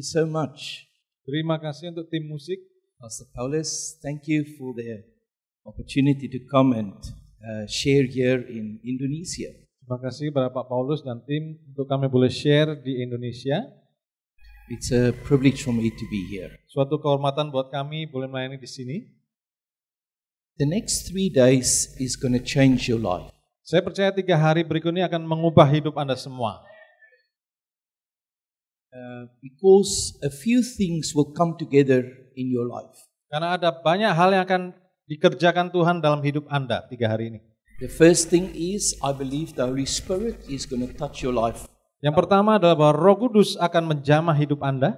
you so much. Terima kasih untuk tim musik. Pastor Paulus, thank you for the opportunity to come and share here in Indonesia. Terima kasih kepada Pak Paulus dan tim untuk kami boleh share di Indonesia. It's a privilege for me to be here. Suatu kehormatan buat kami boleh melayani di sini. The next 3 days is going to change your life. Saya percaya 3 hari berikutnya akan mengubah hidup Anda semua. Because a few things will come together in your life. Karena ada banyak hal yang akan dikerjakan Tuhan dalam hidup Anda 3 hari ini. The first thing is, I believe the Holy Spirit is going to touch your life. Yang pertama adalah bahwa Roh Kudus akan menjamah hidup Anda.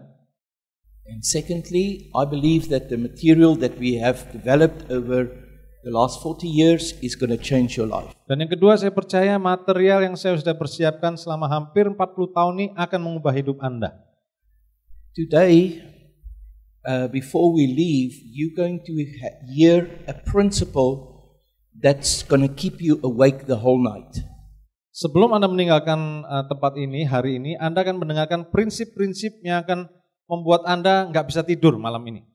And secondly, I believe that the material that we have developed over the last 40 years is going to change your life. Dan yang kedua, saya percaya material yang saya sudah persiapkan selama hampir 40 tahun ini akan mengubah hidup Anda. Today, before we leave, you're going to hear a principle that's going to keep you awake the whole night. Sebelum Anda meninggalkan tempat ini, hari ini, Anda akan mendengarkan prinsip-prinsip yang akan membuat Anda nggak bisa tidur malam ini.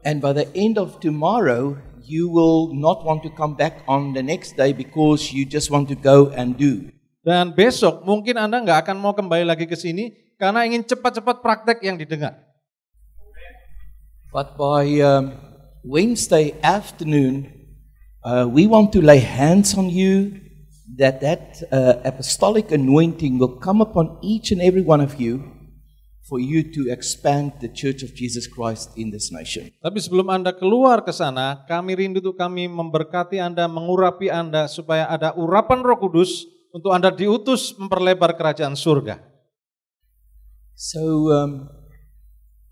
And by the end of tomorrow, you will not want to come back on the next day because you just want to go and do. Dan besok mungkin Anda nggak akan mau kembali lagi ke sini karena ingin cepat-cepat praktek yang didengar. But by Wednesday afternoon, we want to lay hands on you, that apostolic anointing will come upon each and every one of you for you to expand the Church of Jesus Christ in this nation. Tapi sebelum Anda keluar ke sana, kami rindu untuk kami memberkati Anda, mengurapi Anda supaya ada urapan Roh Kudus untuk Anda diutus memperlebar kerajaan surga. So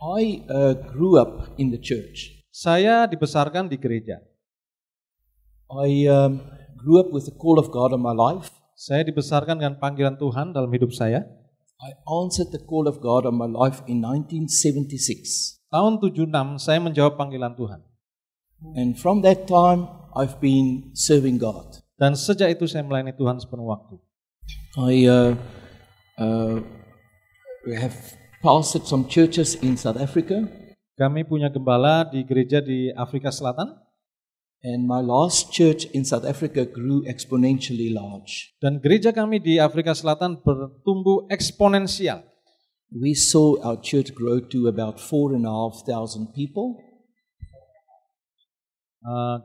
I grew up in the church. Saya dibesarkan di gereja. I grew up with the call of God in my life. Saya dibesarkan dengan panggilan Tuhan dalam hidup saya. I answered the call of God on my life in 1976. Tahun 76 saya menjawab panggilan Tuhan. And from that time I've been serving God. Dan sejak itu saya melayani Tuhan sepenuh waktu. I have pastored some churches in South Africa. Kami punya gembala di gereja di Afrika Selatan. And my last church in South Africa grew exponentially large. Dan gereja kami di Afrika Selatan bertumbuh eksponensial. We saw our church grow to about 4,500 people.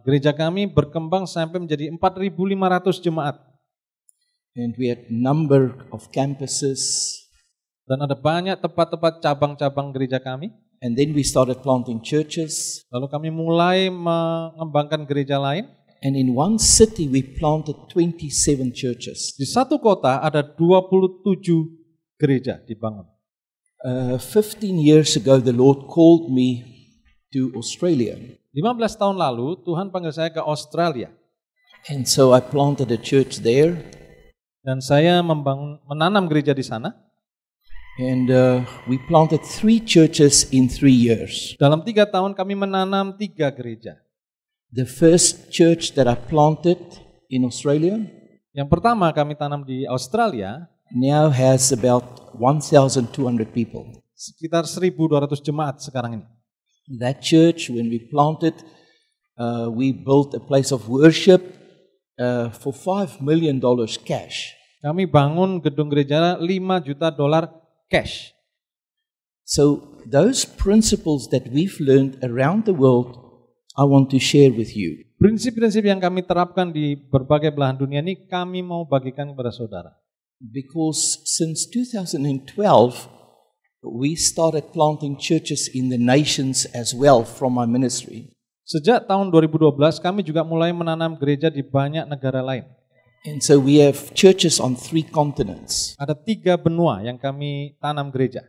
Gereja kami berkembang sampai menjadi 4.500 jemaat. And we had number of campuses. Dan ada banyak tempat-tempat cabang-cabang gereja kami. And then we started planting churches. Lalu kami mulai mengembangkan gereja lain. And in one city we planted 27 churches. Di satu kota ada 27 gereja dibangun. 15 years ago the Lord called me to Australia. 15 tahun lalu Tuhan panggil saya ke Australia. And so I planted a church there. Dan saya menanam gereja di sana. And we planted 3 churches in 3 years. Dalam 3 tahun kami menanam 3 gereja. The first church that I planted in Australia Yang pertama kami tanam di Australia now has about 1,200 people. Sekitar 1.200 jemaat sekarang ini. That church, when we planted, we built a place of worship for $5 million cash. Kami bangun gedung gereja $5 juta cash. So those principles that we've learned around the world, I want to share with you. Prinsip-prinsip yang kami terapkan di berbagai belahan dunia ini kami mau bagikan kepada saudara. Because since 2012, we started planting churches in the nations as well from my ministry. Sejak tahun 2012 kami juga mulai menanam gereja di banyak negara lain. And so we have churches on 3 continents. Ada 3 benua yang kami tanam gereja.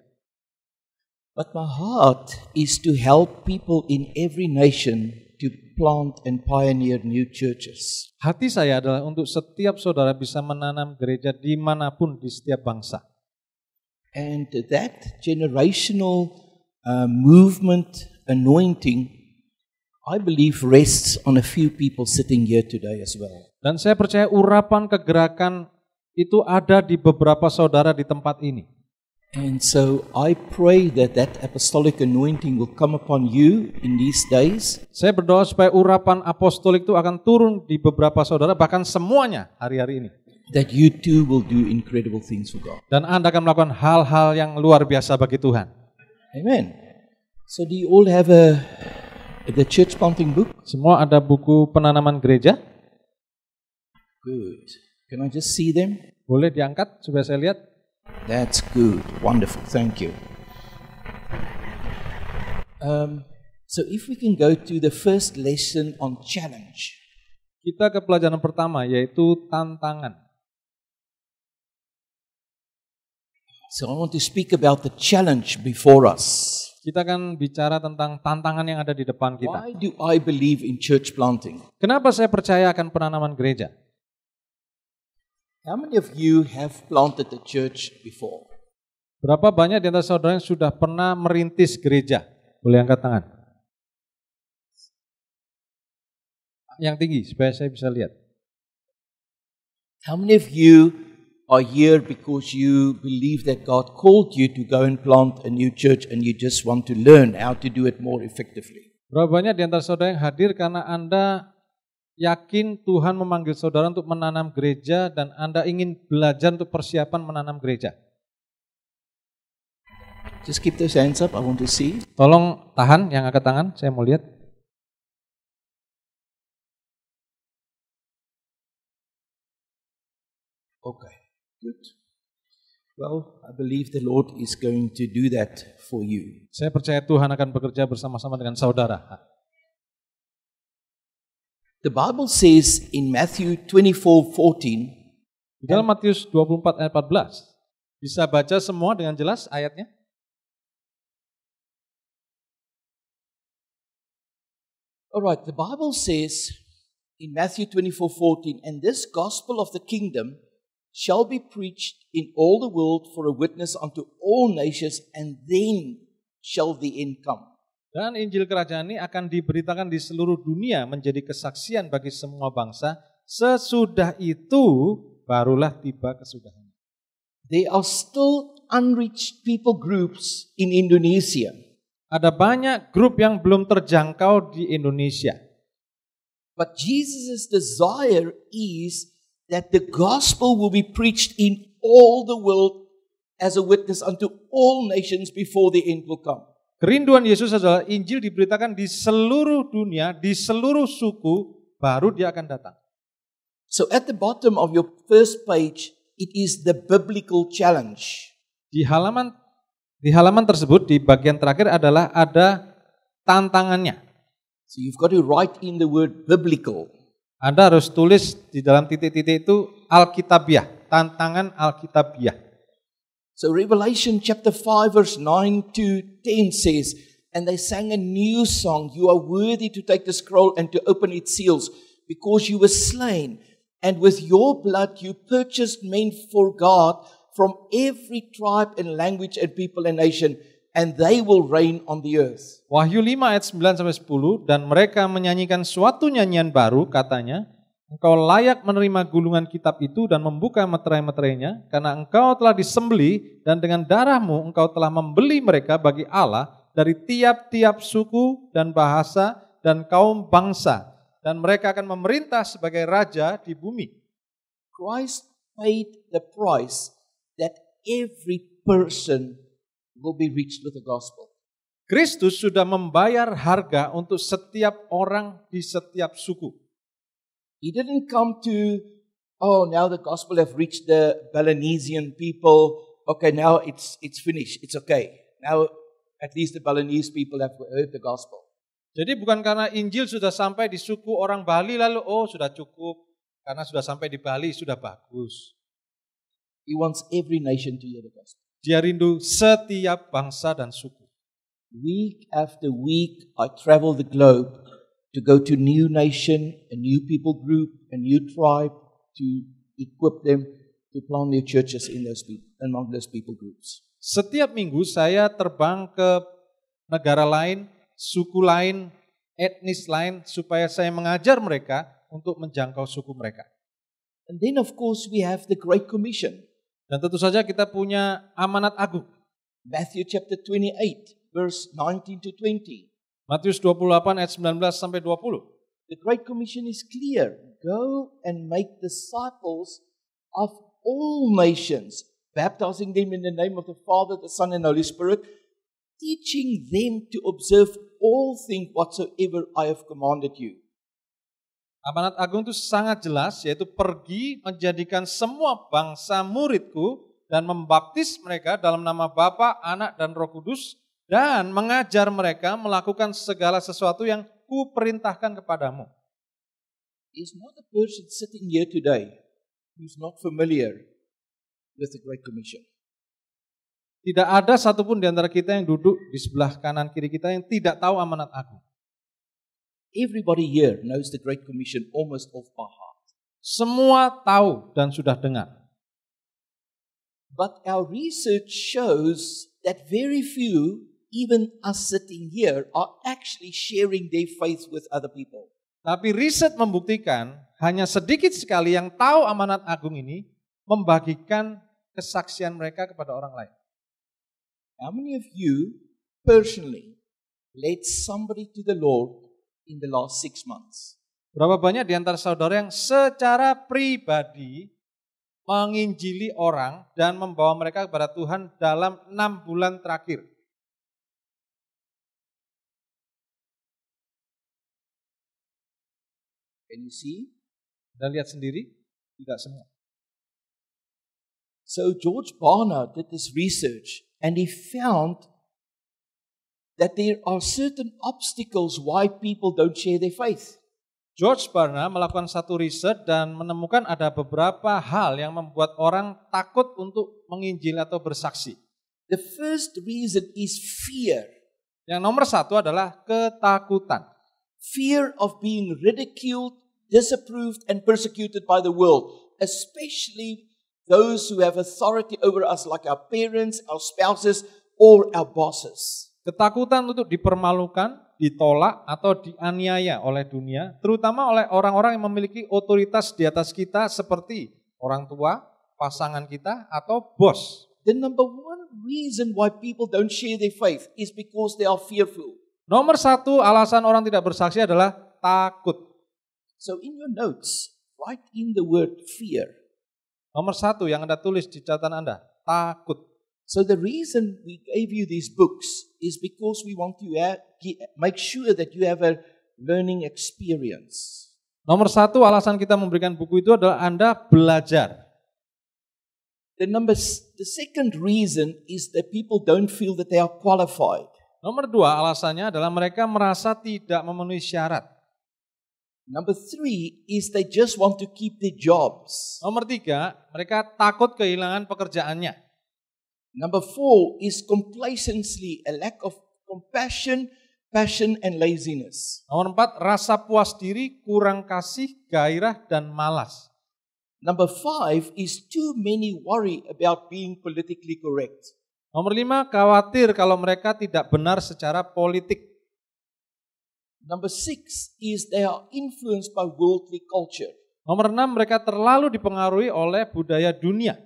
But my heart is to help people in every nation to plant and pioneer new churches. Hati saya adalah untuk setiap saudara bisa menanam gereja dimanapun di setiap bangsa. And that generational movement, anointing, I believe rests on a few people sitting here today as well. Dan saya percaya urapan kegerakan itu ada di beberapa saudara di tempat ini. And so I pray that that apostolic anointing will come upon you in these days. Saya berdoa supaya urapan apostolik itu akan turun di beberapa saudara, bahkan semuanya hari-hari ini. That you too will do incredible things for God. Dan Anda akan melakukan hal-hal yang luar biasa bagi Tuhan. Amen. So do you all have the church planting book? Semua ada buku penanaman gereja? Good. Can I just see them? Boleh diangkat supaya saya lihat? That's good. Wonderful. Thank you. So if we can go to the first lesson on challenge. Kita ke pelajaran pertama, yaitu tantangan. So I want to speak about the challenge before us. Kita akan bicara tentang tantangan yang ada di depan kita. Why do I believe in church planting? Kenapa saya percaya akan penanaman gereja? How many of you have planted a church before? Berapa banyak di antara saudara yang sudah pernah merintis gereja? Boleh angkat tangan. Yang tinggi, supaya saya bisa lihat. How many of you are here because you believe that God called you to go and plant a new church and you just want to learn how to do it more effectively? Berapa banyak di antara saudara yang hadir karena Anda yakin Tuhan memanggil saudara untuk menanam gereja dan Anda ingin belajar untuk persiapan menanam gereja? Just keep those hands up, I want to see. Tolong tahan yang angkat tangan, saya mau lihat. Okay, good. Well, I believe the Lord is going to do that for you. Saya percaya Tuhan akan bekerja bersama-sama dengan saudara. The Bible says in Matthew 24:14. Di dalam Matius 24 ayat 14. Bisa baca semua dengan jelas ayatnya? Alright, the Bible says in Matthew 24:14, and this gospel of the kingdom shall be preached in all the world for a witness unto all nations, and then shall the end come. Dan Injil Kerajaan ini akan diberitakan di seluruh dunia menjadi kesaksian bagi semua bangsa. Sesudah itu barulah tiba kesudahan. There are still unreached people groups in Indonesia. Ada banyak grup yang belum terjangkau di Indonesia. But Jesus' desire is that the gospel will be preached in all the world as a witness unto all nations before the end will come. Kerinduan Yesus adalah Injil diberitakan di seluruh dunia, di seluruh suku, baru dia akan datang. So at the bottom of your first page, it is the biblical challenge. Di halaman tersebut, di bagian terakhir adalah ada tantangannya. So you've got to write in the word biblical. Anda harus tulis di dalam titik-titik itu Alkitabiah, tantangan Alkitabiah. So Revelation chapter 5 verse 9 to 10 says, and they sang a new song, you are worthy to take the scroll and to open its seals, because you were slain, and with your blood you purchased men for God from every tribe and language and people and nation, and they will reign on the earth. Wahyu 5 ayat 9-10, dan mereka menyanyikan suatu nyanyian baru, katanya, engkau layak menerima gulungan kitab itu dan membuka meterai-meterainya, karena engkau telah disembelih dan dengan darahmu engkau telah membeli mereka bagi Allah dari tiap-tiap suku dan bahasa dan kaum bangsa, dan mereka akan memerintah sebagai raja di bumi. Christ paid the price that every person will be reached with the gospel. Kristus sudah membayar harga untuk setiap orang di setiap suku. He didn't come to, oh, now the gospel have reached the Balinesian people. Okay, now it's finished. It's okay. Now at least the Balinese people have heard the gospel. Jadi bukan karena Injil sudah sampai di suku orang Bali lalu sudah cukup. Karena sudah sampai di Bali sudah bagus. He wants every nation to hear the gospel. Dia rindu setiap bangsa dan suku. Week after week I travel the globe to go to new nation, a new people group, a new tribe, to equip them to plant their churches in those people, among those people groups. Setiap minggu saya terbang ke negara lain, suku lain, etnis lain, supaya saya mengajar mereka untuk menjangkau suku mereka. And then of course we have the Great Commission. Dan tentu saja kita punya amanat agung. Matthew chapter 28, verse 19 to 20. Matius 28 ayat 19 sampai 20. The Great Commission is clear. Go and make disciples of all nations, baptizing them in the name of the Father, the Son, and Holy Spirit, teaching them to observe all things whatsoever I have commanded you. Amanat agung itu sangat jelas, yaitu pergi menjadikan semua bangsa muridku dan membaptis mereka dalam nama Bapa, Anak, dan Roh Kudus, dan mengajar mereka melakukan segala sesuatu yang kuperintahkan kepadamu. Is not a person sitting here today who's not familiar with the Great Commission. Tidak ada satupun di antara kita yang duduk di sebelah kanan kiri kita yang tidak tahu amanat agung. Everybody here knows the Great Commission almost off by heart. Semua tahu dan sudah dengar. But our research shows that very few, even us sitting here, are actually sharing their faith with other people. Tapi riset membuktikan hanya sedikit sekali yang tahu amanat agung ini membagikan kesaksian mereka kepada orang lain. How many of you personally led somebody to the Lord in the last 6 months? Berapa banyak di antara saudara yang secara pribadi menginjili orang dan membawa mereka kepada Tuhan dalam 6 bulan terakhir? Can you see? Dan lihat sendiri, tidak semua. So George Barna did this research and he found that there are certain obstacles why people don't share their faith. George Barna melakukan satu riset dan menemukan ada beberapa hal yang membuat orang takut untuk menginjil atau bersaksi. The first reason is fear. Yang nomor satu adalah ketakutan. Fear of being ridiculed, disapproved, and persecuted by the world, especially those who have authority over us like our parents, our spouses, or our bosses. Ketakutan untuk dipermalukan, ditolak, atau dianiaya oleh dunia, terutama oleh orang-orang yang memiliki otoritas di atas kita seperti orang tua, pasangan kita, atau bos. The number one reason why people don't share their faith is because they are fearful. Nomor satu alasan orang tidak bersaksi adalah takut. So in your notes, write in the word fear. Nomor satu yang Anda tulis di catatan Anda, takut. So the reason we gave you these books is because we want to make sure that you have a learning experience. Nomor satu alasan kita memberikan buku itu adalah Anda belajar. The second reason is that people don't feel that they are qualified. Nomor dua alasannya adalah mereka merasa tidak memenuhi syarat. Number 3 is they just want to keep their jobs. Nomor tiga, mereka takut kehilangan pekerjaannya. Number 4 is complacency, a lack of compassion, passion, and laziness. Nomor 4, rasa puas diri, kurang kasih, gairah, dan malas. Number 5 is too many worry about being politically correct. Nomor 5, khawatir kalau mereka tidak benar secara politik. Number 6 is they are influenced by worldly culture. Nomor 6, mereka terlalu dipengaruhi oleh budaya dunia.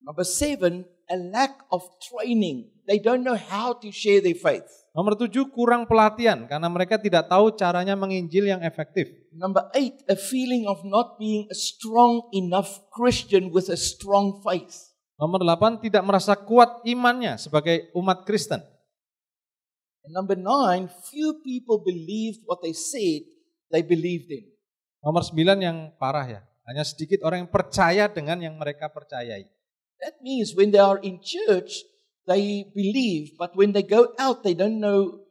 Number 7, a lack of training. They don't know how to share their faith. Nomor 7, kurang pelatihan karena mereka tidak tahu caranya menginjil yang efektif. Number 8, a feeling of not being a strong enough Christian with a strong faith. Nomor 8, tidak merasa kuat imannya sebagai umat Kristen. And number 9, few people believed what they said they believed in. Nomor 9 yang parah ya, hanya sedikit orang yang percaya dengan yang mereka percayai. That means when they are in church, they believe, but when they go out, they don't know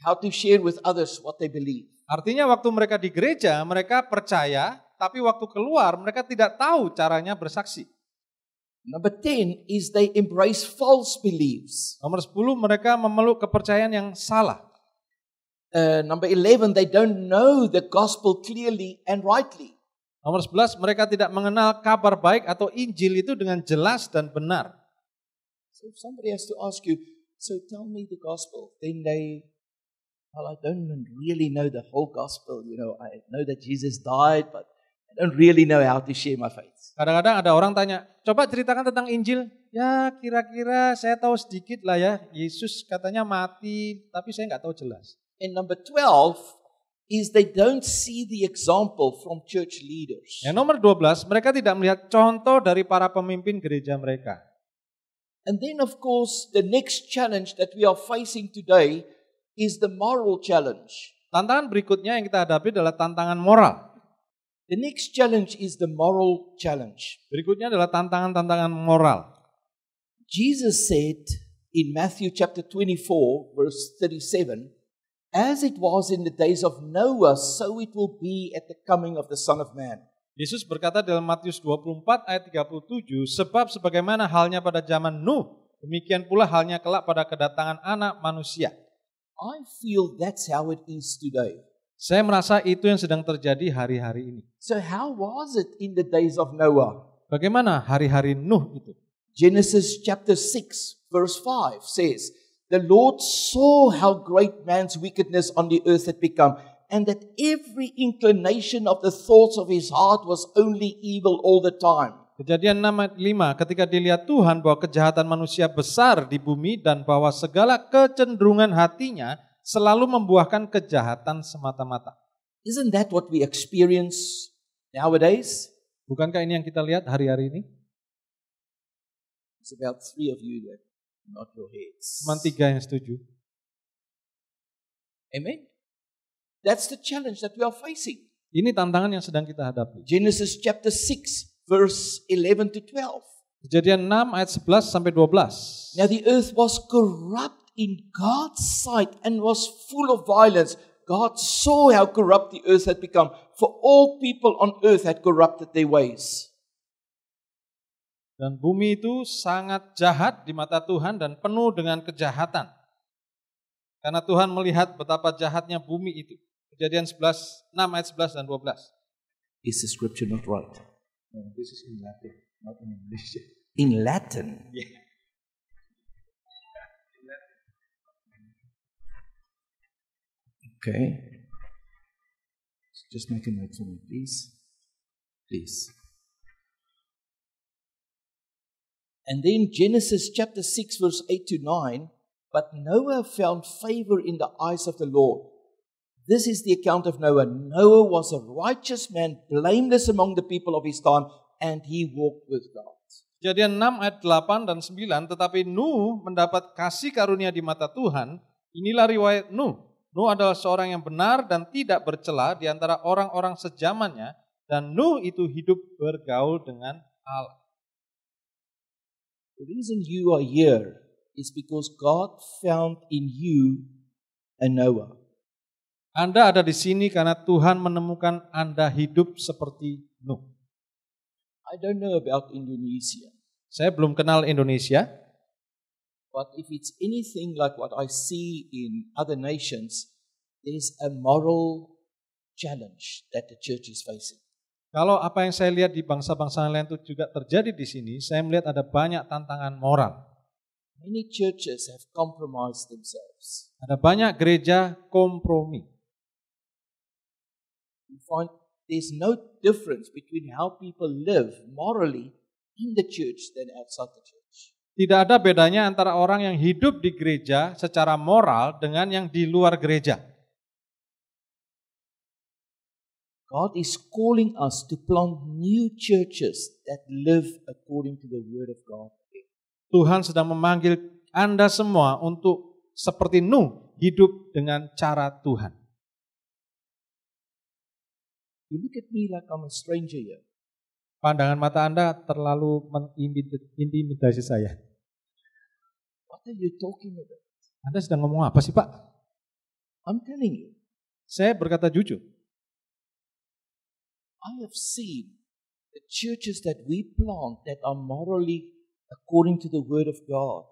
how to share with others what they believe. Artinya waktu mereka di gereja, mereka percaya, tapi waktu keluar mereka tidak tahu caranya bersaksi. Number 10 is they embrace false beliefs. Nomor 10, mereka memeluk kepercayaan yang salah. Number 11, they don't know the gospel clearly and rightly. Nomor 11, mereka tidak mengenal kabar baik atau Injil itu dengan jelas dan benar. So if somebody has to ask you, so tell me the gospel, then well, I don't really know the whole gospel. I know that Jesus died, but I don't really know how to share my faith. Kadang-kadang ada orang tanya, coba ceritakan tentang Injil. Ya kira-kira saya tahu sedikit lah ya. Yesus katanya mati, tapi saya nggak tahu jelas. And number 12 is they don't see the example from church leaders. Yang nomor 12, mereka tidak melihat contoh dari para pemimpin gereja mereka. And then of course the next challenge that we are facing today is the moral challenge. Tantangan berikutnya yang kita hadapi adalah tantangan moral. The next challenge is the moral challenge. Berikutnya adalah tantangan-tantangan moral. Jesus said in Matthew chapter 24 verse 37, as it was in the days of Noah, so it will be at the coming of the Son of Man. Yesus berkata dalam Matius 24 ayat 37, sebab sebagaimana halnya pada zaman Nuh, demikian pula halnya kelak pada kedatangan anak manusia. I feel that's how it is today. Saya merasa itu yang sedang terjadi hari-hari ini. So how was it in the days of Noah? Bagaimana hari-hari Nuh itu? Genesis chapter 6 verse 5 says, the Lord saw how great man's wickedness on the earth had become, and that every inclination of the thoughts of his heart was only evil all the time. Kejadian 6 ayat 5, ketika dilihat Tuhan bahwa kejahatan manusia besar di bumi dan bahwa segala kecenderungan hatinya selalu membuahkan kejahatan semata-mata. Isn't that what we experience nowadays? Bukankah ini yang kita lihat hari-hari ini? It's about 3 of you that nod your heads. Cuma 3 yang setuju. Amen? That's the challenge that we are facing. Ini tantangan yang sedang kita hadapi. Genesis chapter 6 verse 11 to 12. Kejadian 6 ayat 11 sampai 12. Now the earth was corrupt in God's sight and was full of violence. God saw how corrupt the earth had become, for all people on earth had corrupted their ways. Dan bumi itu sangat jahat di mata Tuhan dan penuh dengan kejahatan. Karena Tuhan melihat betapa jahatnya bumi itu. Kejadian 6 ayat 11 dan 12. Is the scripture not right? No, this is in Latin, not in English. In Latin? Yeah. Okay. Just make a note for me, please. Please. And then Genesis chapter 6 verse 8 to 9. But Noah found favor in the eyes of the Lord. This is the account of Noah. Noah was a righteous man, blameless among the people of his time, and he walked with God. Kejadian 6 ayat 8 dan 9, tetapi Nuh mendapat kasih karunia di mata Tuhan. Inilah riwayat Nuh. Nuh adalah seorang yang benar dan tidak bercela di antara orang-orang sejamannya, dan Nuh itu hidup bergaul dengan Allah. The reason you are here is because God found in you a Noah. Anda ada di sini karena Tuhan menemukan Anda hidup seperti Nuh. I don't know about Indonesia, Saya belum kenal Indonesia, but if it's anything like what I see in other nations, there's a moral challenge that the church is facing. kalau apa yang saya lihat di bangsa-bangsa lain itu juga terjadi di sini, saya melihat ada banyak tantangan moral. Many churches have compromised themselves. Ada banyak gereja kompromi. You find there's no difference between how people live morally in the church than outside the church. Tidak ada bedanya antara orang yang hidup di gereja secara moral dengan yang di luar gereja. God is calling us to plant new churches that live according to the word of God. Tuhan sedang memanggil Anda semua untuk seperti Nuh hidup dengan cara Tuhan. You look at me like I'm a stranger here. Pandangan mata Anda terlalu mengintimidasi saya. What are you talking about? Anda sedang ngomong apa sih, Pak? I'm telling you, Saya berkata jujur. I have seen the churches that we plant that are morally according to the word of God,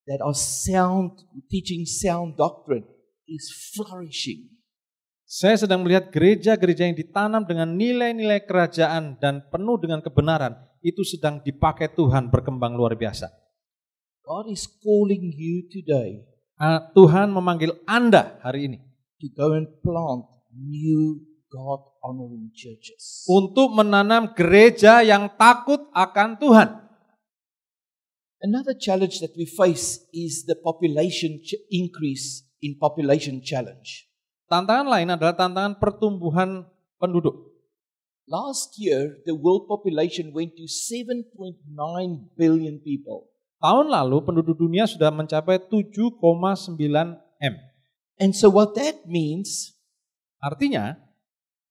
that are sound, teaching sound doctrine, is flourishing. Saya sedang melihat gereja-gereja yang ditanam dengan nilai-nilai kerajaan dan penuh dengan kebenaran, itu sedang dipakai Tuhan berkembang luar biasa. God is calling you today Tuhan memanggil Anda hari ini to go and plant new God-honoring churches. Untuk menanam gereja yang takut akan Tuhan. Another challenge that we face is the population increase in population challenge. Tantangan lain adalah tantangan pertumbuhan penduduk. Last year, the world population went to 7.9 billion people. Tahun lalu penduduk dunia sudah mencapai 7,9 M. And so what that means Artinya,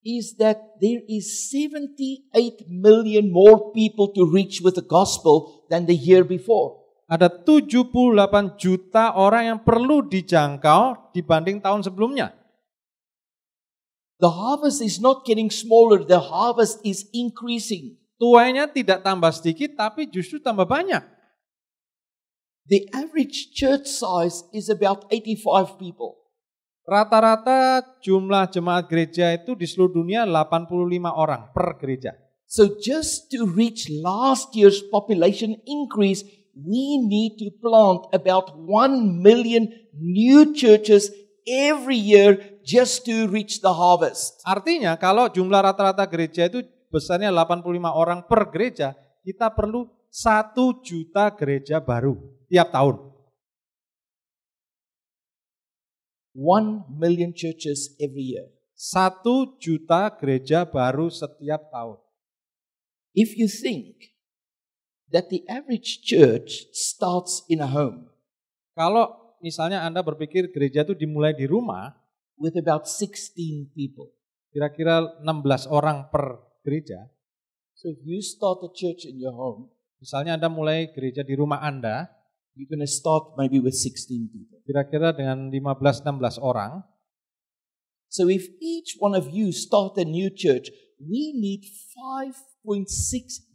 is that there is 78 million more people to reach with the gospel than the year before. ada 78 juta orang yang perlu dijangkau dibanding tahun sebelumnya. The harvest is not getting smaller, the harvest is increasing. Tuainya tidak tambah sedikit, tapi justru tambah banyak. The average church size is about 85 people. Rata-rata jumlah jemaat gereja itu di seluruh dunia 85 orang per gereja. So just to reach last year's population increase, we need to plant about 1 million new churches every year just to reach the harvest. Artinya kalau jumlah rata-rata gereja itu besarnya 85 orang per gereja, kita perlu 1 juta gereja baru tiap tahun. 1 million churches every year. 1 juta gereja baru setiap tahun. If you think that the average church starts in a home Kalau misalnya Anda berpikir gereja itu dimulai di rumah, with about 16 people. kira-kira 16 orang per gereja. So if you start a church in your home, Misalnya Anda mulai gereja di rumah Anda, you're going to start maybe with 16 people. kira-kira dengan 15-16 orang. So if each one of you start a new church, we need 5.6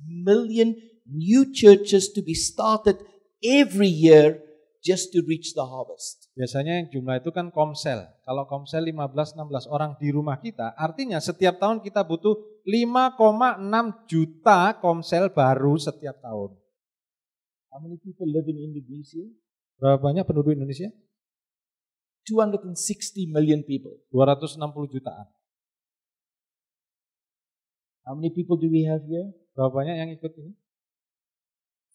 million new churches to be started every year just to reach the harvest. Biasanya yang jumlah itu kan komsel. Kalau komsel 15-16 orang di rumah kita, artinya setiap tahun kita butuh 5,6 juta komsel baru setiap tahun. How many people live in Indonesia? Berapa banyak penduduk Indonesia? 260 million people. 260 jutaan. How many people do we have here? Berapa banyak yang ikut ini?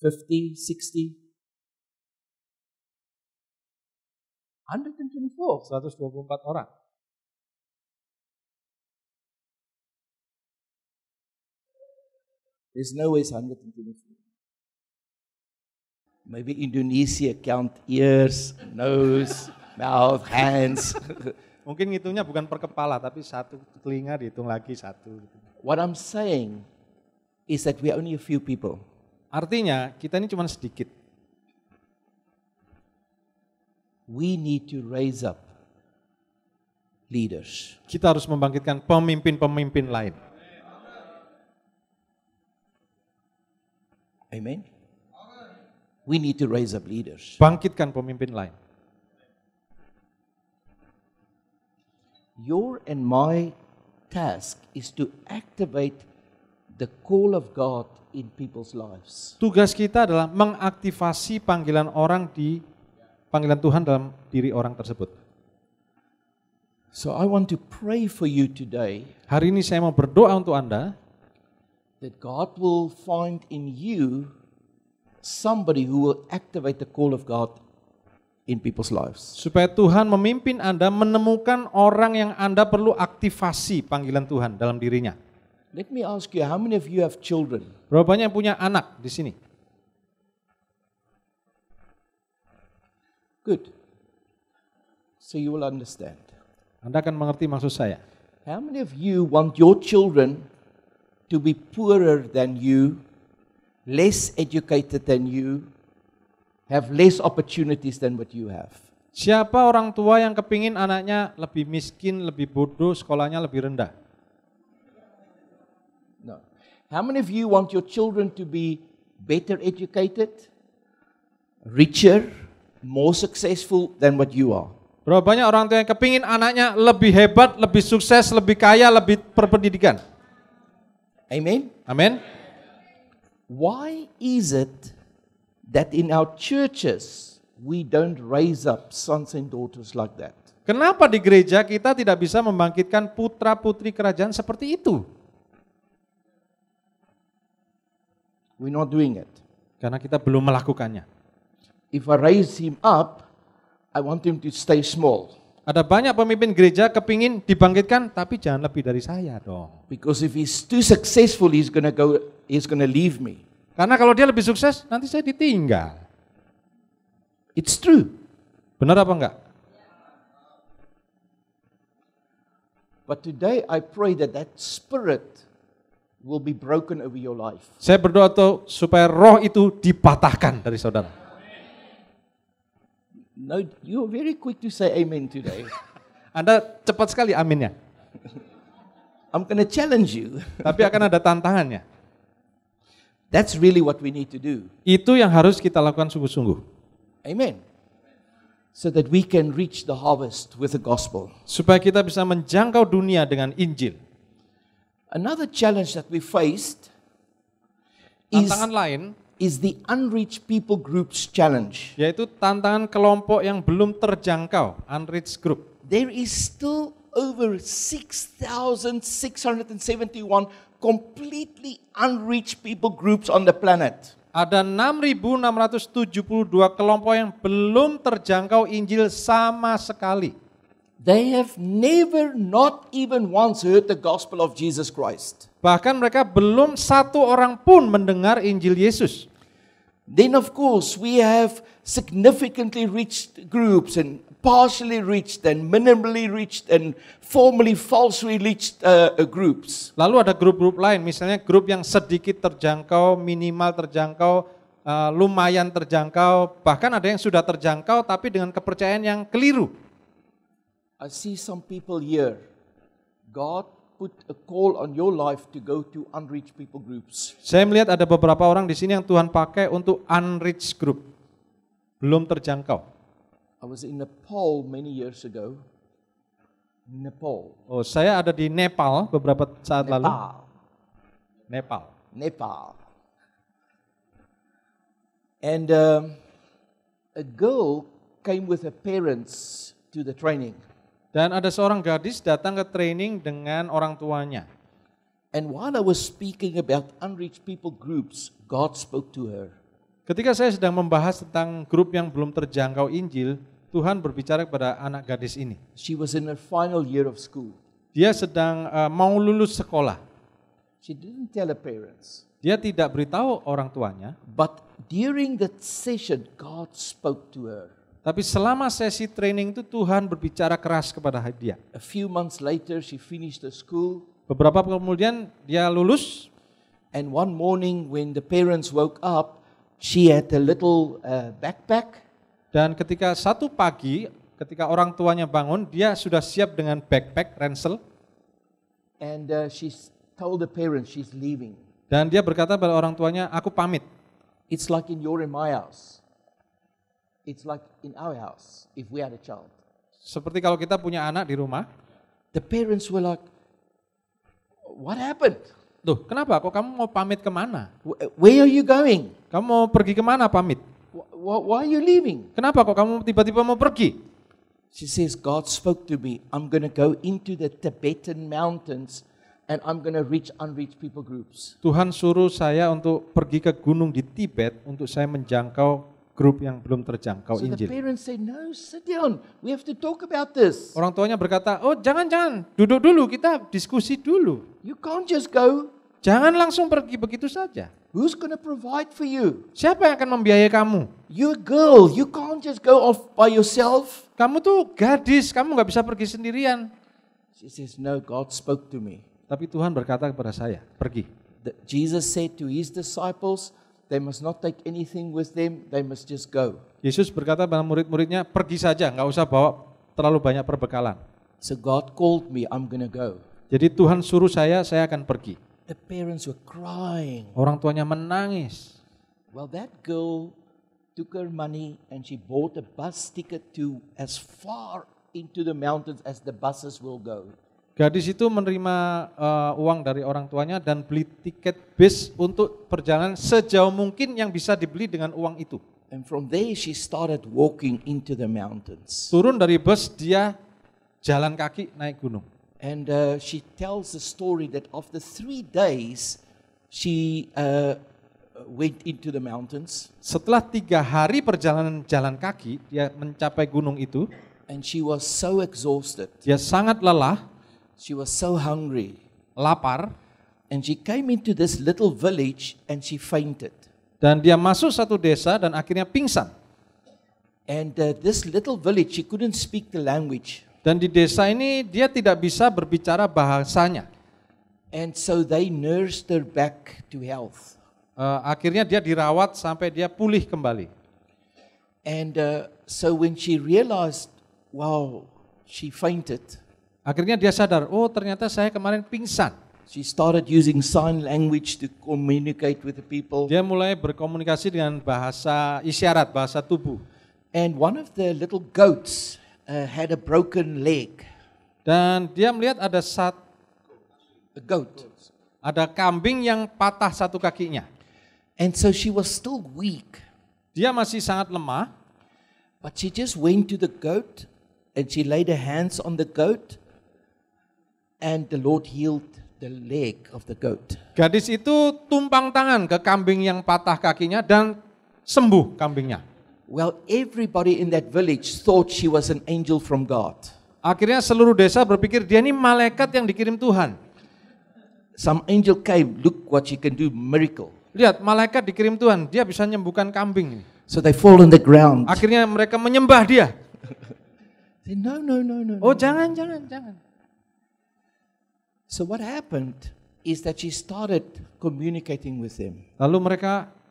50, 60? 124. 124 orang. There's no way it's 124. Maybe Indonesia count ears, nose, mouth, hands. Mungkin ngitungnya bukan per kepala, tapi satu telinga dihitung lagi satu. What I'm saying is that we are only a few people. Artinya kita ini cuma sedikit. We need to raise up leaders. Kita harus membangkitkan pemimpin-pemimpin lain. Amen. We need to raise up leaders. Bangkitkan pemimpin lain. Your and my task is to activate the call of God in people's lives. Tugas kita adalah mengaktifasi panggilan Tuhan dalam diri orang tersebut. So I want to pray for you today Hari ini saya mau berdoa untuk Anda that God will find in you somebody who will activate the call of God in people's lives. supaya Tuhan memimpin Anda menemukan orang yang Anda perlu aktifasi panggilan Tuhan dalam dirinya. Let me ask you, how many of you have children? Berapa banyak yang punya anak di sini? Good. So you will understand. Anda akan mengerti maksud saya. How many of you want your children to be poorer than you, less educated than you, have less opportunities than what you have? Siapa orang tua yang kepingin anaknya lebih miskin, lebih bodoh, sekolahnya lebih rendah? No. How many of you want your children to be better educated, richer, more successful than what you are? Berapa banyak orang tua yang kepingin anaknya lebih hebat, lebih sukses, lebih kaya, lebih berpendidikan? Amen? Amin. Why is it that in our churches we don't raise up sons and daughters like that? Kenapa di gereja kita tidak bisa membangkitkan putra-putri kerajaan seperti itu? We're not doing it. Karena kita belum melakukannya. If I raise him up, I want him to stay small. Ada banyak pemimpin gereja kepingin dibangkitkan, tapi jangan lebih dari saya dong. Because if he's too successful, he's gonna leave me. Karena kalau dia lebih sukses, nanti saya ditinggal. It's true. Benar apa enggak? But today I pray that spirit will be broken over your life. Saya berdoa tuh supaya roh itu dipatahkan dari saudara. No, you're very quick to say amen today. Anda cepat sekali aminnya. I'm going to challenge you. Tapi akan ada tantangannya. That's really what we need to do. Itu yang harus kita lakukan sungguh-sungguh. Amen. So that we can reach the harvest with the gospel. Supaya kita bisa menjangkau dunia dengan Injil. Another challenge that we faced Tantangan lain is the unreached people groups challenge. yaitu tantangan kelompok yang belum terjangkau, unreached group. There is still over 6,671 completely unreached people groups on the planet. Ada 6.672 kelompok yang belum terjangkau Injil sama sekali. They have never, not even once, heard the gospel of Jesus Christ. Bahkan mereka belum satu orang pun mendengar Injil Yesus. Then of course we have significantly reached groups and partially reached and minimally reached and formally falsely reached groups. Lalu ada grup-grup lain, misalnya grup yang sedikit terjangkau, minimal terjangkau, lumayan terjangkau, bahkan ada yang sudah terjangkau tapi dengan kepercayaan yang keliru. I see some people here, God put a call on your life to go to unreached people groups. Saya melihat ada beberapa orang di sini yang Tuhan pakai untuk unreached group, belum terjangkau. I was in Nepal many years ago. Nepal. Oh, saya ada di Nepal beberapa saat lalu. Nepal. And a girl came with her parents to the training. Dan ada seorang gadis datang ke training dengan orang tuanya. And while I was speaking about unreached people groups, God spoke to her. Ketika saya sedang membahas tentang grup yang belum terjangkau Injil, Tuhan berbicara kepada anak gadis ini. She was in her final year of school. Dia sedang mau lulus sekolah. She didn't tell her parents. Dia tidak beritahu orang tuanya. But during that session, God spoke to her. Tapi selama sesi training itu Tuhan berbicara keras kepada dia. A few months later, she finished her school. Beberapa kemudian dia lulus. And one morning when the parents woke up, she had a little backpack. Dan ketika satu pagi, ketika orang tuanya bangun, dia sudah siap dengan backpack, ransel. And she told the parents she's leaving. Dan dia berkata pada orang tuanya, aku pamit. It's like in my house. It's like in our house if we had a child. Seperti kalau kita punya anak di rumah. The parents were like, what happened? Tuh, kenapa? Kok kamu mau pamit kemana? Where are you going? Kamu mau pergi kemana pamit? Why are you leaving? Kenapa kok kamu tiba-tiba mau pergi? She says, God spoke to me. I'm going to go into the Tibetan mountains and I'm going to reach unreached people groups. Tuhan suruh saya untuk pergi ke gunung di Tibet untuk saya menjangkau grup yang belum terjangkau So the Injil. parents say, no, sit down. We have to talk about this. Orang tuanya berkata, oh jangan, duduk dulu, kita diskusi dulu. You can't just go. Jangan langsung pergi begitu saja. Who's going to provide for you? Siapa yang akan membiayai kamu? You're a girl. You can't just go off by yourself. Kamu tuh gadis, kamu gak bisa pergi sendirian. She says, no, God spoke to me. Tapi Tuhan berkata kepada saya, pergi. Jesus said to his disciples, they must not take anything with them, they must just go. Yesus berkata pada murid-muridnya, pergi saja, gak usah bawa terlalu banyak perbekalan. So God called me, I'm going to go. Jadi Tuhan suruh saya akan pergi. The parents were crying. Orang tuanya menangis. Well, that girl took her money and she bought a bus ticket to as far into the mountains as the buses will go. Gadis itu menerima uang dari orang tuanya dan beli tiket bis untuk perjalanan sejauh mungkin yang bisa dibeli dengan uang itu. And from there she started walking into the mountains. Turun dari bus, dia jalan kaki naik gunung. And she tells the story that after 3 days, she went into the mountains. Setelah 3 hari perjalanan jalan kaki, dia mencapai gunung itu. And she was so exhausted. Dia sangat lelah, She was so hungry. lapar, And she came into this little village and she fainted. dan dia masuk satu desa dan akhirnya pingsan. And this little village, she couldn't speak the language. Dan di desa ini dia tidak bisa berbicara bahasanya. And so they nursed her back to health. Akhirnya dia dirawat sampai dia pulih kembali. And so when she realized, wow, she fainted, Akhirnya dia sadar, oh ternyata saya kemarin pingsan. she started using sign language to communicate with the people. Dia mulai berkomunikasi dengan bahasa isyarat, bahasa tubuh. And one of the little goats had a broken leg. Dan dia melihat ada A goat. kambing yang patah satu kakinya. And so she was still weak. Dia masih sangat lemah, But she just went to the goat and she laid her hands on the goat and the Lord healed the leg of the goat. gadis itu tumpang tangan ke kambing yang patah kakinya dan sembuh kambingnya. Well, everybody in that village thought she was an angel from God. Akhirnya seluruh desa berpikir dia ini malaikat yang dikirim Tuhan. Some angel came, look what she can do, miracle. Lihat, malaikat dikirim Tuhan, dia bisa menyembuhkan kambing ini. So they fall on the ground. Akhirnya mereka menyembah dia. Say, no, no, no, no. Oh no. jangan. So what happened is that she started communicating with them. Lalu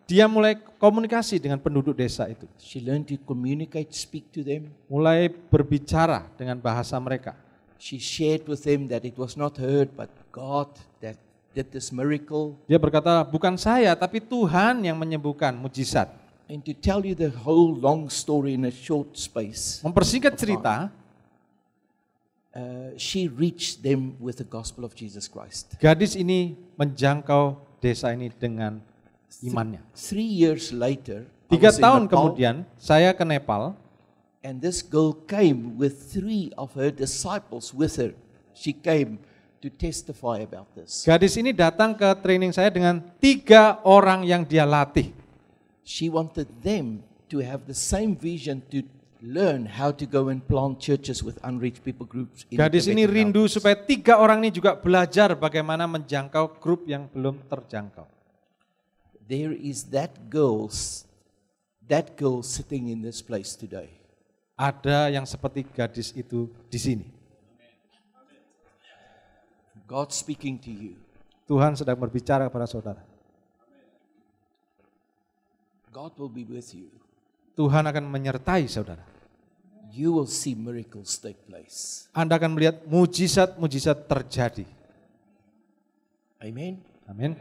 dia mulai komunikasi dengan penduduk desa itu. She learned to communicate, speak to them. Mulai berbicara dengan bahasa mereka. She shared with them that it was not her, but God that did this miracle. Dia berkata, bukan saya tapi Tuhan yang menyembuhkan, mujizat. And to tell you the whole long story in a short space, Mempersingkat cerita, she reached them with the gospel of Jesus Christ. gadis ini menjangkau desa ini dengan imannya. 3 years later, I 3 was in tahun Nepal, kemudian saya ke Nepal. and this girl came with 3 of her disciples with her. She came to testify about this. Gadis ini datang ke training saya dengan 3 orang yang dia latih. She wanted them to have the same vision to learn how to go and plant churches with unreached people groups. In the Gadis ini Tibetan rindu mountains. supaya 3 orang ini juga belajar bagaimana menjangkau grup yang belum terjangkau. There is that girl sitting in this place today. Ada yang seperti gadis itu di sini. God speaking to you. Tuhan sedang berbicara kepada saudara. God will be with you. Tuhan akan menyertai saudara. You will see miracles take place. Anda akan melihat mujizat-mujizat terjadi. Amen. Amin.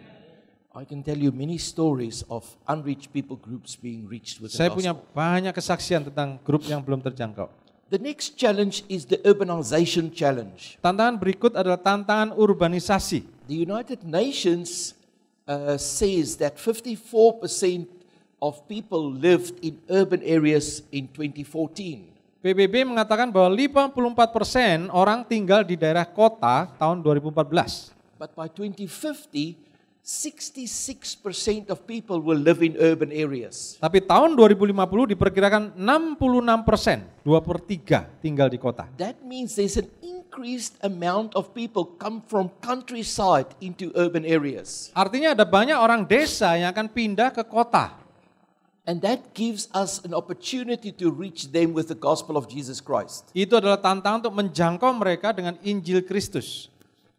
I can tell you many stories of unreached people groups being reached with the Saya punya gospel. banyak kesaksian tentang grup yang belum terjangkau. The next challenge is the urbanization challenge. Tantangan berikut adalah tantangan urbanisasi. The United Nations says that 54% of people lived in urban areas in 2014. PBB mengatakan bahwa 54% orang tinggal di daerah kota tahun 2014. But by 2050, 66% of people will live in urban areas. Tapi tahun 2050 diperkirakan 66%, 2/3 tinggal di kota. That means there's an increased amount of people come from countryside into urban areas. Artinya ada banyak orang desa yang akan pindah ke kota. And that gives us an opportunity to reach them with the gospel of Jesus Christ. Itu adalah tantangan untuk menjangkau mereka dengan Injil Kristus.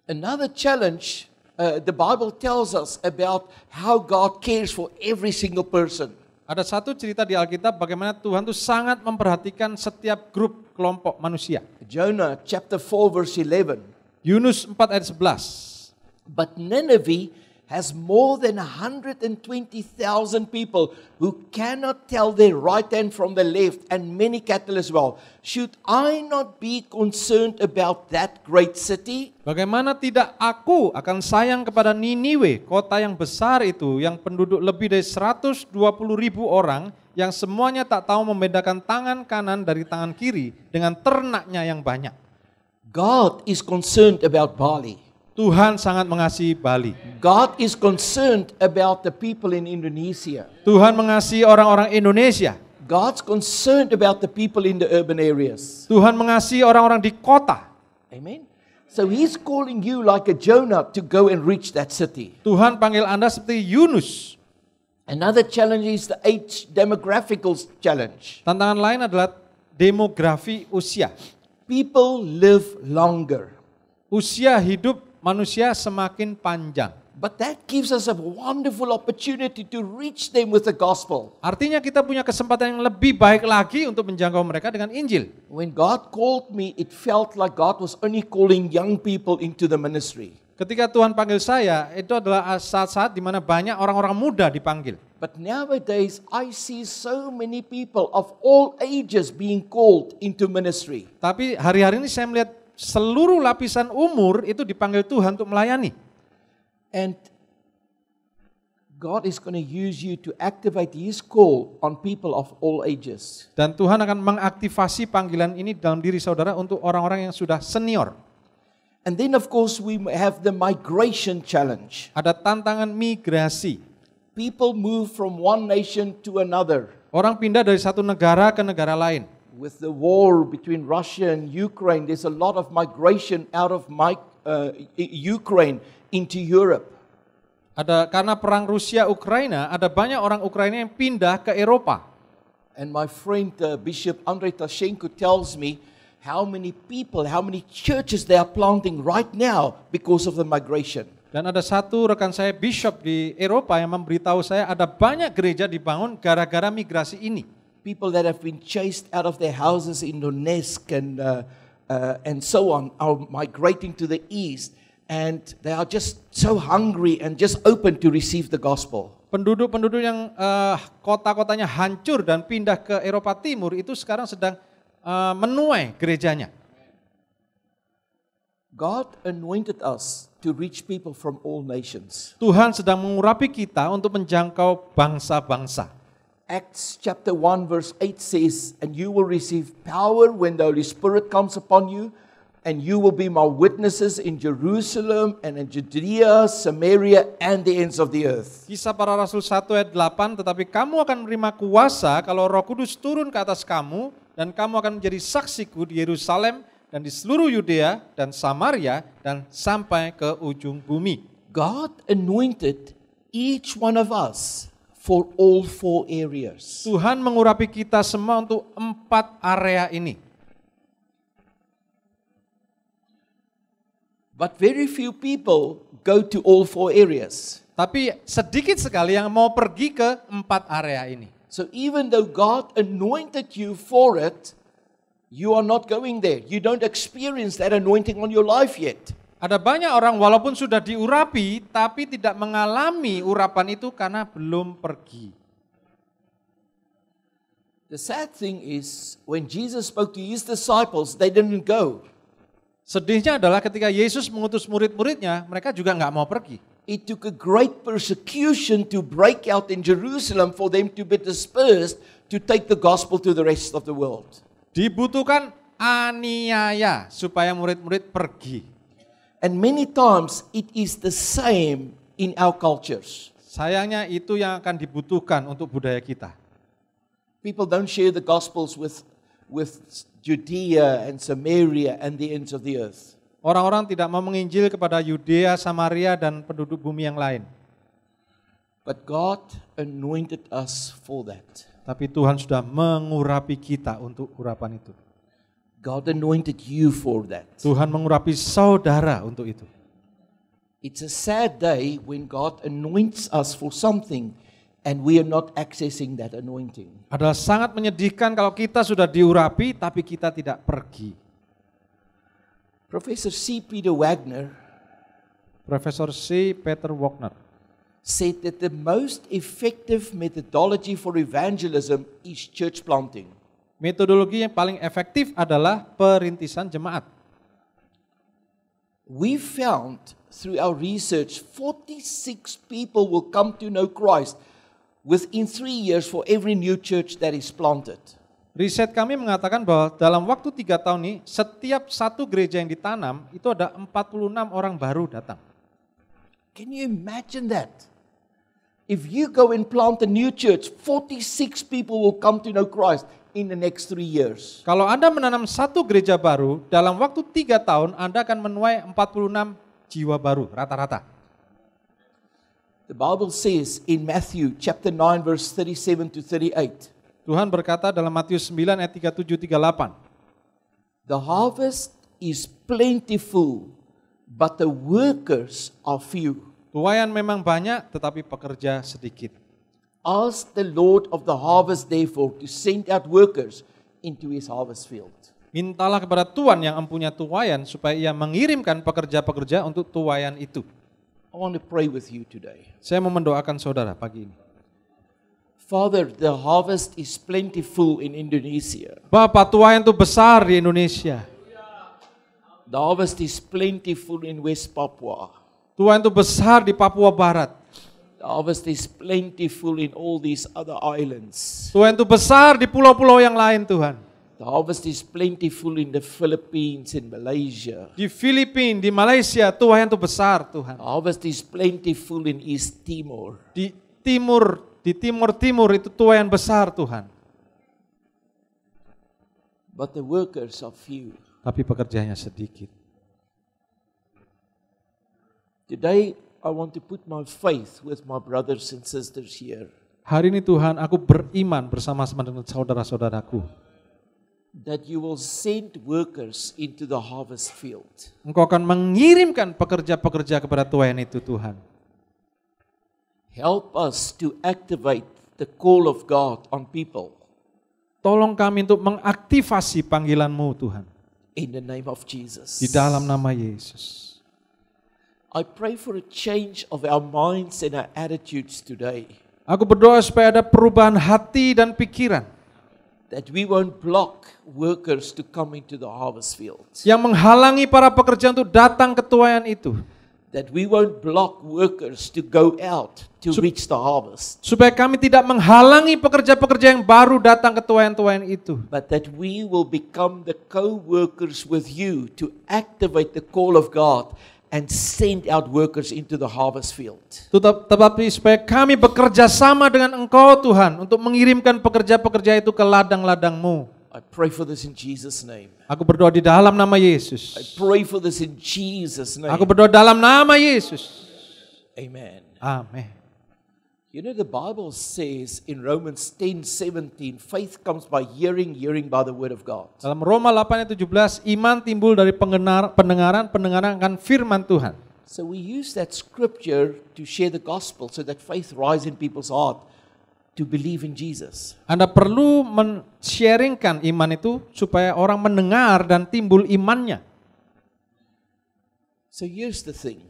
Another challenge, the Bible tells us about how God cares for every single person. Ada satu cerita di Alkitab bagaimana Tuhan itu sangat memperhatikan setiap grup kelompok manusia. Jonah chapter 4 verse 11. Yunus 4 ayat 11. But Nineveh has more than 120,000 people who cannot tell their right hand from the left, and many cattle as well. Should I not be concerned about that great city? Bagaimana tidak aku akan sayang kepada Niniwe, kota yang besar itu, yang penduduk lebih dari 120.000 orang, yang semuanya tak tahu membedakan tangan kanan dari tangan kiri dengan ternaknya yang banyak. God is concerned about Bali. Tuhan sangat mengasihi Bali. God is concerned about the people in Indonesia. Tuhan mengasihi orang-orang Indonesia. God's concerned about the people in the urban areas. Tuhan mengasihi orang-orang di kota. Amen. So He's calling you like a Jonah to go and reach that city. Tuhan panggil Anda seperti Yunus. Another challenge is the age demographical challenge. Tantangan lain adalah demografi usia. People live longer. Usia hidup manusia semakin panjang. But that gives us a wonderful opportunity to reach them with the gospel. Artinya kita punya kesempatan yang lebih baik lagi untuk menjangkau mereka dengan Injil. When God called me, it felt like God was only calling young people into the ministry. Ketika Tuhan panggil saya, itu adalah saat-saat di mana banyak orang-orang muda dipanggil. But nowadays, I see so many people of all ages being called into ministry. Tapi hari-hari ini saya melihat seluruh lapisan umur itu dipanggil Tuhan untuk melayani. And God is going to use you to activate His call on people of all ages. Dan Tuhan akan mengaktifasi panggilan ini dalam diri saudara untuk orang-orang yang sudah senior. And then of course we have the migration challenge. Ada tantangan migrasi. People move from one nation to another. Orang pindah dari satu negara ke negara lain. With the war between Russia and Ukraine, there's a lot of migration out of Ukraine into Europe. Karena perang Rusia Ukraina, ada banyak orang Ukraina yang pindah ke Eropa. And my friend Bishop Andrei Tashenko tells me how many people, how many churches they are planting right now because of the migration. Dan ada satu rekan saya bishop di Eropa yang memberitahu saya ada banyak gereja dibangun gara-gara migrasi ini. People that have been chased out of their houses in Donetsk and so on are migrating to the east. And they are just so hungry and just open to receive the gospel. Penduduk-penduduk yang kota-kotanya hancur dan pindah ke Eropa Timur itu sekarang sedang menuai gerejanya. God anointed us to reach people from all nations. Tuhan sedang mengurapi kita untuk menjangkau bangsa-bangsa. Acts chapter 1 verse 8 says, "And you will receive power when the Holy Spirit comes upon you. And you will be my witnesses in Jerusalem and in Judea, Samaria and the ends of the earth." Kisah Para Rasul 1 ayat 8, tetapi kamu akan menerima kuasa kalau Roh Kudus turun ke atas kamu dan kamu akan menjadi saksiku di Yerusalem dan di seluruh Yudea dan Samaria dan sampai ke ujung bumi. God anointed each one of us for all 4 areas. Tuhan mengurapi kita semua untuk 4 area ini. But very few people go to all 4 areas. Tapi sedikit sekali yang mau pergi ke 4 area ini. So even though God anointed you for it, you are not going there. You don't experience that anointing on your life yet. Ada banyak orang walaupun sudah diurapi, tapi tidak mengalami urapan itu karena belum pergi. The sad thing is, when Jesus spoke to His disciples, they didn't go. Sedihnya adalah ketika Yesus mengutus murid-muridnya, mereka juga nggak mau pergi. It took a great persecution to break out in Jerusalem for them to be dispersed to take the gospel to the rest of the world. Dibutuhkan aniaya supaya murid-murid pergi. And many times it is the same in our cultures. Sayangnya itu yang akan dibutuhkan untuk budaya kita. People don't share the gospels with Judea and Samaria and the ends of the earth. Orang-orang tidak mau menginjil kepada Yudea, Samaria dan penduduk bumi yang lain. But God anointed us for that. Tapi Tuhan sudah mengurapi kita untuk urapan itu. God anointed you for that. Tuhan mengurapi saudara untuk itu. It's a sad day when God anoints us for something and we are not accessing that anointing. Adalah sangat menyedihkan kalau kita sudah diurapi tapi kita tidak pergi. Professor C. Peter Wagner Profesor C. Peter Wagner said that the most effective methodology for evangelism is church planting. Metodologi yang paling efektif adalah perintisan jemaat. We found through our research 46 people will come to know Christ within 3 years for every new church that is planted. Riset kami mengatakan bahwa dalam waktu 3 tahun ini, setiap satu gereja yang ditanam, itu ada 46 orang baru datang. Can you imagine that? If you go and plant a new church, 46 people will come to know Christ in the next 3 years. Kalau Anda menanam satu gereja baru, dalam waktu 3 tahun, Anda akan menuai 46 jiwa baru, rata-rata. The Bible says in Matthew chapter 9 verse 37 to 38, Tuhan berkata dalam Matius 9 ayat 37-38. the harvest is plentiful, but the workers are few. Tuaian memang banyak, tetapi pekerja sedikit. Ask the Lord of the harvest therefore to send out workers into his harvest field. Mintalah kepada Tuhan yang empunya tuaian supaya ia mengirimkan pekerja-pekerja untuk tuaian itu. I want to pray with you today. Saya mau mendoakan saudara pagi ini. Father, the harvest is plentiful in Indonesia. Bapak, tuaian itu besar di Indonesia. The harvest is plentiful in West Papua. Tuaian itu besar di Papua Barat. The harvest is plentiful in all these other islands. Tuaian itu besar di pulau-pulau yang lain, Tuhan. The harvest is plentiful in the Philippines and Malaysia. Di Filipina, di Malaysia, tuaian itu besar, Tuhan. The harvest is plentiful in East Timor. Di timur itu tuaian besar, Tuhan. But the workers are few. Tapi pekerjanya sedikit. Today, I want to put my faith with my brothers and sisters here. Hari ini Tuhan, aku beriman bersama-sama dengan saudara-saudaraku. That you will send workers into the harvest field. Engkau akan mengirimkan pekerja-pekerja kepada tuaian itu, Tuhan. Help us to activate the call of God on people. Tolong kami untuk mengaktifasi panggilan-Mu, Tuhan. In the name of Jesus. Di dalam nama Yesus. I pray for a change of our minds and our attitudes today. Aku berdoa supaya ada perubahan hati dan pikiran. That we won't block workers to come into the harvest field. Yang menghalangi para pekerja untuk datang ke tuaian itu. That we won't block workers to go out to reach the harvest. Supaya kami tidak menghalangi pekerja-pekerja yang baru datang ke tuaian-tuaian itu. But that we will become the co-workers with you to activate the call of God and send out workers into the harvest field. Tetapi supaya kami bekerja sama dengan Engkau, Tuhan, untuk mengirimkan pekerja-pekerja itu ke ladang-ladang-Mu. I pray for this in Jesus' name. Aku berdoa di dalam nama Yesus. I pray for this in Jesus' name. Aku berdoa dalam nama Yesus. Amen. Amin. You know, the Bible says in Romans 10:17, faith comes by hearing, hearing by the word of God. Dalam Roma 8 ayat 17, iman timbul dari pendengaran akan firman Tuhan. So we use that scripture to share the gospel so that faith rise in people's heart to believe in Jesus. Anda perlu men-sharingkan iman itu supaya orang mendengar dan timbul imannya. So here's the thing.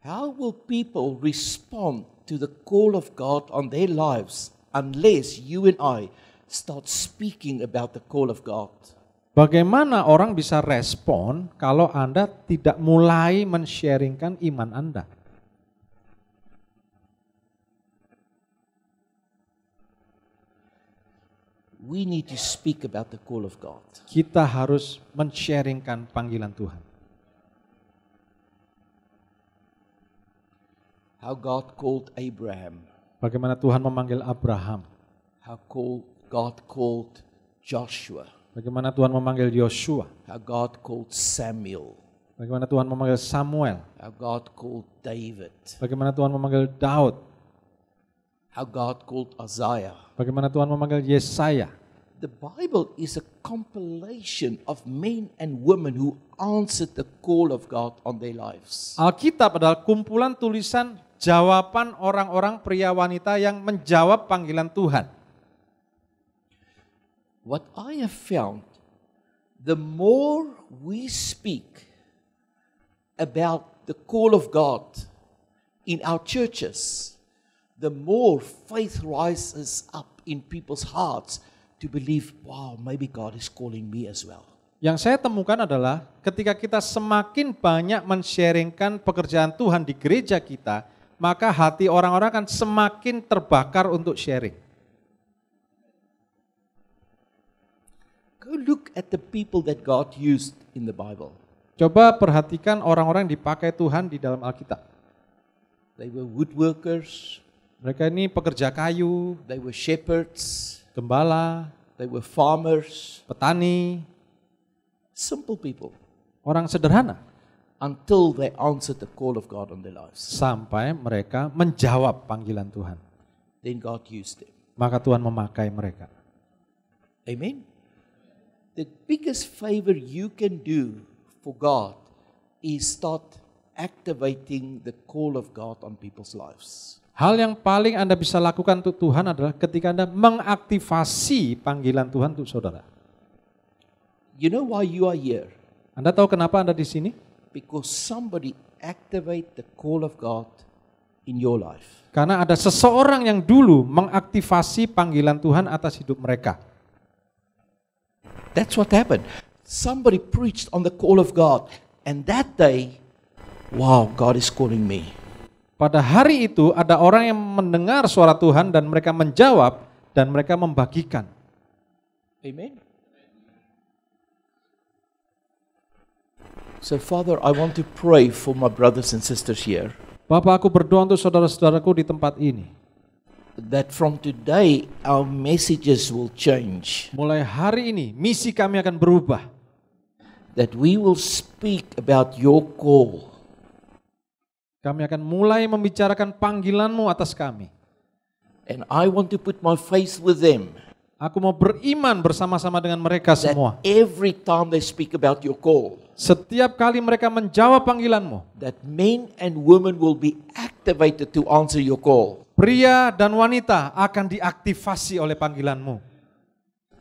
How will people respond to the call of God on their lives unless you and I start speaking about the call of God? Bagaimana orang bisa respon kalau Anda tidak mulai men-sharingkan iman Anda? We need to speak about the call of God. Kita harus men-sharingkan panggilan Tuhan. How God called Abraham. Bagaimana Tuhan memanggil Abraham. How God called Joshua. Bagaimana Tuhan memanggil Yosua. How God called Samuel. Bagaimana Tuhan memanggil Samuel. How God called David. Bagaimana Tuhan memanggil Daud. How God called Isaiah. Bagaimana Tuhan memanggil Yesaya. The Bible is a compilation of men and women who answered the call of God on their lives. Alkitab adalah kumpulan tulisan jawaban orang-orang pria wanita yang menjawab panggilan Tuhan. What I have found, the more we speak about the call of God in our churches, the more faith rises up in people's hearts to believe, wow, maybe God is calling me as well. Yang saya temukan adalah ketika kita semakin banyak men-sharingkan pekerjaan Tuhan di gereja kita, maka hati orang-orang akan semakin terbakar untuk sharing. Go look at the people that God used in the Bible. Coba perhatikan orang-orang yang dipakai Tuhan di dalam Alkitab. They were woodworkers, Mereka ini pekerja kayu, they were shepherds, gembala, they were farmers, petani, simple people, orang sederhana. until they answered the call of God on their lives. Sampai mereka menjawab panggilan Tuhan. Then God used them. Maka Tuhan memakai mereka. Amen. The biggest favor you can do for God is start activating the call of God on people's lives. Hal yang paling Anda bisa lakukan untuk Tuhan adalah ketika Anda mengaktifasi panggilan Tuhan untuk saudara. You know why you are here? Anda tahu kenapa Anda di sini? Because somebody activate the call of God in your life. Karena ada seseorang yang dulu mengaktifasi panggilan Tuhan atas hidup mereka. That's what happened. Somebody preached on the call of God, and that day, wow, God is calling me. Pada hari itu ada orang yang mendengar suara Tuhan dan mereka menjawab dan mereka membagikan. Amen. So Father, I want to pray for my brothers and sisters here, Bapak, aku berdoa untuk saudara-saudaraku di tempat ini. that from today our messages will change, Mulai hari ini misi kami akan berubah. that we will speak about your call, Kami akan mulai membicarakan panggilan-Mu atas kami. and I want to put my faith with them, Aku mau beriman bersama-sama dengan mereka that semua. every time they speak about your call, Setiap kali mereka menjawab panggilan-Mu, that men and women will be activated to answer your call, pria dan wanita akan diaktifasi oleh panggilan-Mu.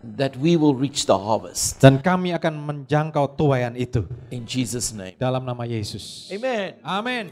that we will reach the harvest. Dan kami akan menjangkau tuaian itu. In Jesus' name. Dalam nama Yesus. Amen. Amin.